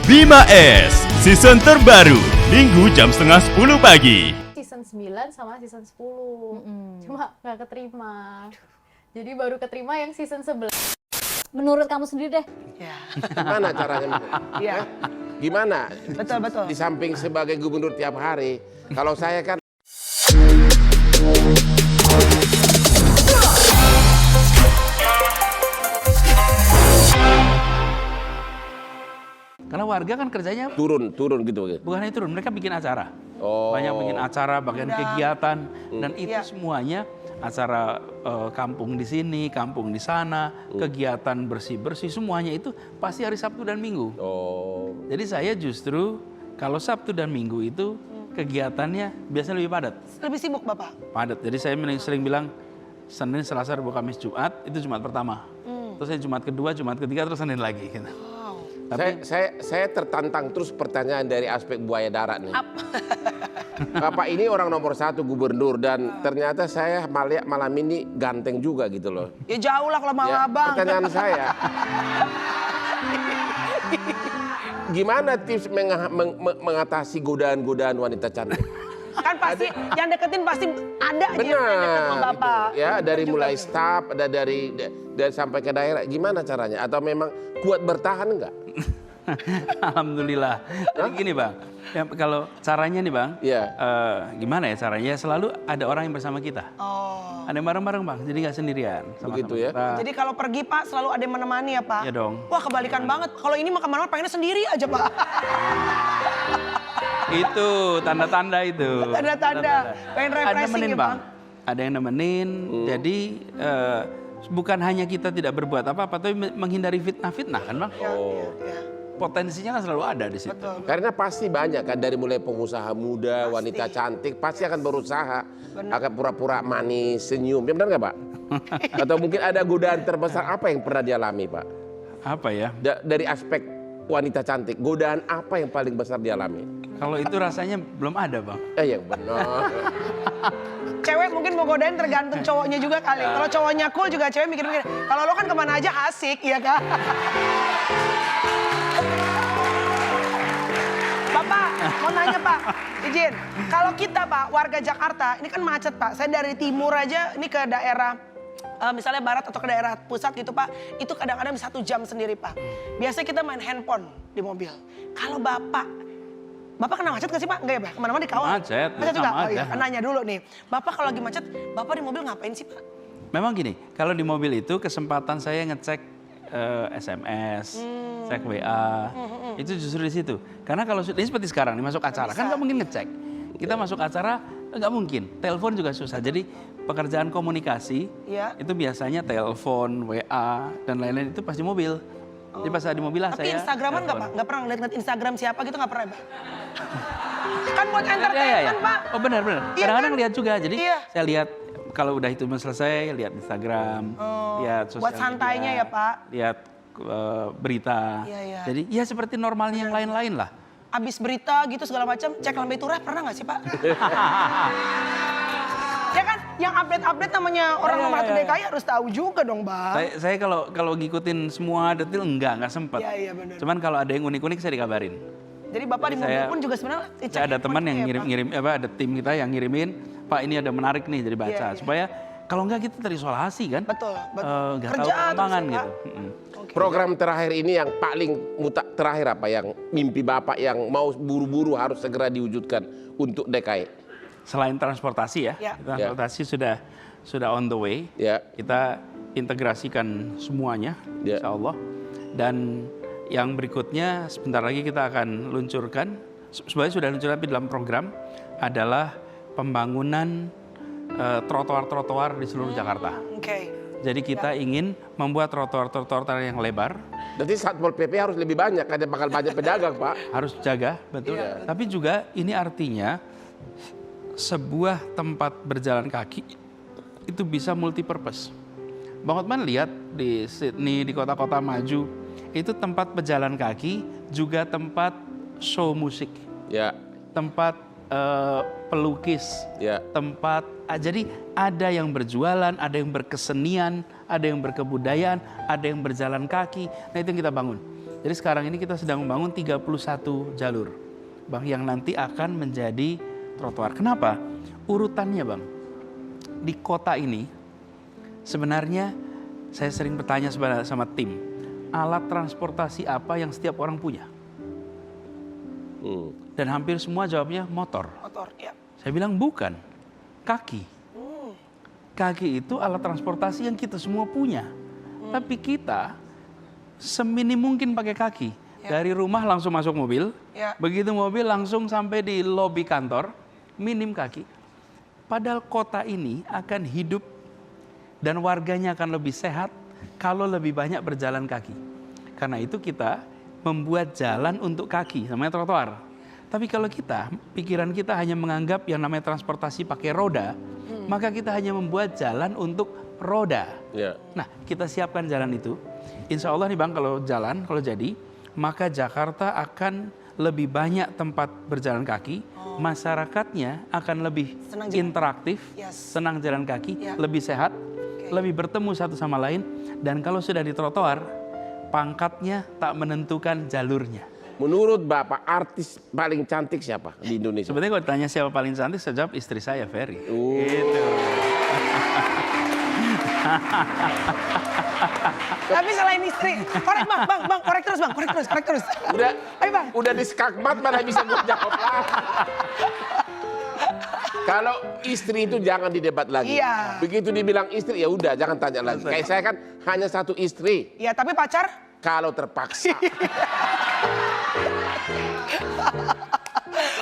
Bima S, season terbaru, Minggu jam setengah 10 pagi. Season 9 sama season 10, cuma nggak keterima. Jadi baru keterima yang season 11. Menurut kamu sendiri deh. Ya. Gimana caranya? Iya. Gimana? Betul, betul. Di samping sebagai gubernur tiap hari, kalau saya kan Karena warga kan kerjanya turun gitu. bukan hanya turun, mereka bikin acara. Oh. Banyak bikin acara, bagian kegiatan, dan itu Iya. semuanya acara kampung di sini, kampung di sana, kegiatan bersih-bersih, semuanya itu pasti hari Sabtu dan Minggu. Oh. Jadi saya justru kalau Sabtu dan Minggu itu kegiatannya biasanya lebih padat. Lebih sibuk Bapak? Padat. Jadi saya sering bilang Senin, Selasa, Rabu, Kamis, Jumat itu Jumat pertama. Terus saya Jumat kedua, Jumat ketiga, terus Senin lagi. Gitu. Tapi Saya tertantang terus pertanyaan dari aspek buaya darat nih. Bapak ini orang nomor 1 gubernur dan ternyata saya melihat malam ini ganteng juga gitu loh. Ya jauh lah kalau mau Ya, abang. pertanyaan saya, gimana tips mengatasi godaan-godaan wanita cantik? Kan pasti yang deketin pasti ada aja yang pengen deket sama Bapak. Gitu. Ya dari Betul mulai juga. staff, ada dari sampai ke daerah, gimana caranya? Atau memang kuat bertahan enggak? alhamdulillah. Jadi gini Bang, ya, kalau caranya nih Bang, Iya. gimana ya caranya? Ya selalu ada orang yang bersama kita. Oh. Ada yang bareng-bareng Bang, jadi nggak sendirian. Begitu ya? kita. Jadi kalau pergi Pak selalu ada yang menemani ya Pak? Iya dong. Wah kebalikan banget. Kalau ini mah kemana-mana pengennya sendiri aja Pak. Itu tanda-tanda itu. Tanda-tanda. Pengen Ada refreshing nemenin ya Bang. Bang. Ada yang nemenin. Jadi bukan hanya kita tidak berbuat apa-apa, tapi menghindari fitnah-fitnah kan Bang. Oh. Ya. Potensinya kan selalu ada di situ. Betul. Karena pasti banyak kan dari mulai pengusaha muda, wanita cantik pasti akan berusaha, akan pura-pura manis, senyum. Ya benar nggak Pak? Atau mungkin ada godaan terbesar apa yang pernah dialami Pak? Apa ya? Dari aspek wanita cantik, godaan apa yang paling besar dialami? Kalau itu rasanya belum ada Bang. Yang benar. Cewek mungkin mau godain tergantung cowoknya juga kali. Kalau cowoknya cool juga cewek mikir-mikir. Kalau lo kan kemana aja asik ya kan? Bapak, mau nanya Pak, izin. Kalau kita Pak, warga Jakarta, ini kan macet Pak. Saya dari timur aja, ini ke daerah misalnya barat atau ke daerah pusat gitu Pak. Itu kadang-kadang 1 jam sendiri Pak. Biasanya kita main handphone di mobil. Kalau Bapak kena macet gak sih Pak? Enggak ya Pak? Kemana-mana dikawal? Macet, Macet juga? sama Oh iya, aja. nanya dulu nih. Bapak kalau lagi macet, Bapak di mobil ngapain sih Pak? Memang gini, kalau di mobil itu kesempatan saya ngecek SMS, cek WA, itu justru di situ. Karena kalau ini seperti sekarang nih masuk acara, kan nggak mungkin ngecek. Kita masuk acara nggak mungkin, telepon juga susah. Jadi pekerjaan komunikasi Iya. itu biasanya telepon, WA dan lain-lain itu pasti mobil. Jadi pas saya di mobil lah Tapi saya. Instagraman nggak telepon. Pak? Nggak pernah ngeliat Instagram siapa gitu nggak pernah ya Pak? Kan buat Iya, entertainment Pak. Oh benar. Iya Kadang-kadang kan? lihat juga. Jadi Iya. saya lihat kalau udah itu selesai, lihat Instagram, lihat sosial buat santainya media, ya, Pak. Lihat berita. Iya, iya. Jadi ya seperti normalnya yang lain-lain lah. Abis berita gitu segala macam, cek lambe turah pernah nggak sih Pak? Ya kan, yang update-update namanya orang Iya, nomor 1 iya, iya. DKI harus tahu juga dong Bang. Saya kalau ngikutin semua detail nggak sempet. Iya, benar. Cuman kalau ada yang unik-unik saya dikabarin. Jadi Bapak di mobil saya- pun juga sebenarnya cek Saya ada teman yang handphonenya ya, Pak? ngirim ada tim kita yang ngirimin, Pak ini ada menarik nih jadi baca. Iya, iya. Supaya kalau nggak kita terisolasi kan. Betul. Nggak tahu Kerja terus perkembangan ya, gitu. Pak. Oke. Program terakhir ini yang paling terakhir apa yang mimpi Bapak yang mau buru-buru harus segera diwujudkan untuk DKI? Selain transportasi ya, Ya. transportasi sudah on the way. Ya. Kita integrasikan semuanya, Ya. insya Allah. Dan yang berikutnya sebentar lagi kita akan luncurkan, sebenarnya sudah luncur tapi dalam program adalah pembangunan trotoar-trotoar di seluruh Jakarta. Oke. Jadi kita ingin membuat trotoar-trotoar yang lebar, Berarti Satpol PP harus lebih banyak, ada bakal banyak pedagang Pak. harus jaga, betul. Tapi juga ini artinya sebuah tempat berjalan kaki itu bisa multi purpose. Bang Hotman lihat di Sydney, di kota-kota maju, itu tempat pejalan kaki juga tempat show musik, Ya, tempat pelukis, ya. tempat jadi ada yang berjualan, ada yang berkesenian, ada yang berkebudayaan, ada yang berjalan kaki. Nah itu yang kita bangun. Jadi sekarang ini kita sedang membangun 31 jalur, Bang, yang nanti akan menjadi trotoar. Kenapa? Urutannya, Bang. Di kota ini sebenarnya saya sering bertanya sama tim, alat transportasi apa yang setiap orang punya? Dan hampir semua jawabnya motor. Motor, ya. Saya bilang bukan, kaki. Kaki itu alat transportasi yang kita semua punya. Tapi kita seminim mungkin pakai kaki. Dari rumah langsung masuk mobil, begitu mobil langsung sampai di lobi kantor, minim kaki. Padahal kota ini akan hidup dan warganya akan lebih sehat kalau lebih banyak berjalan kaki. Karena itu kita membuat jalan untuk kaki, namanya trotoar. Tapi kalau kita, pikiran kita hanya menganggap yang namanya transportasi pakai roda, maka kita hanya membuat jalan untuk roda. Nah, kita siapkan jalan itu. Insya Allah nih Bang, kalau jalan, kalau jadi, maka Jakarta akan lebih banyak tempat berjalan kaki, masyarakatnya akan lebih interaktif, senang jalan kaki, lebih sehat, lebih bertemu satu sama lain, dan kalau sudah di trotoar, pangkatnya tak menentukan jalurnya. Menurut Bapak, artis paling cantik siapa di Indonesia? Sebenarnya kalau ditanya siapa paling cantik, saya jawab istri saya, Ferry. Gitu. Tapi selain istri, korek bang, korek terus. Udah, ayo Bang. Udah di skakmat mana bisa gue jawab lah. Kalau istri itu jangan didebat lagi. Iya. Begitu dibilang istri, ya udah jangan tanya lagi. Kayak saya kan hanya satu istri. Iya, tapi pacar? Kalau terpaksa.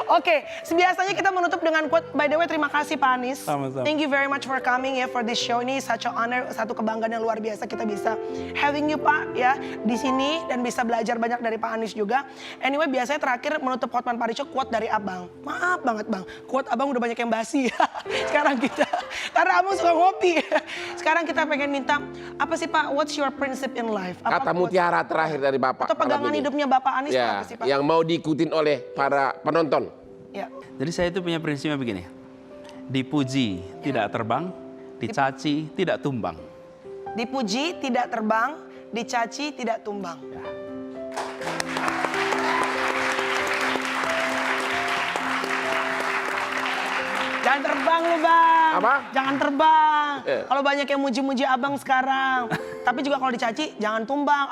Oke, biasanya kita menutup dengan quote. By the way, terima kasih Pak Anies. Sama-sama. Thank you very much for coming ya for this show. Ini such a honor, satu kebanggaan yang luar biasa kita bisa having you Pak ya di sini dan bisa belajar banyak dari Pak Anies juga. Anyway, biasanya terakhir menutup Hotman Paris Show quote dari Abang. Maaf banget Bang, quote Abang udah banyak yang basi. Sekarang kita, karena Abang suka ngopi. Sekarang kita pengen minta, apa sih Pak, what's your principle in life? Kata mutiara terakhir dari Bapak. Atau pegangan hidupnya Bapak Anies ya, apa sih Pak? yang mau diikutin oleh para penonton. Ya. Jadi saya itu punya prinsipnya begini, dipuji tidak terbang, dicaci tidak tumbang. Dipuji tidak terbang, dicaci tidak tumbang. Ya. Jangan terbang lu Bang. Apa? Jangan terbang. Kalau banyak yang muji-muji Abang sekarang. Tapi juga kalau dicaci jangan tumbang.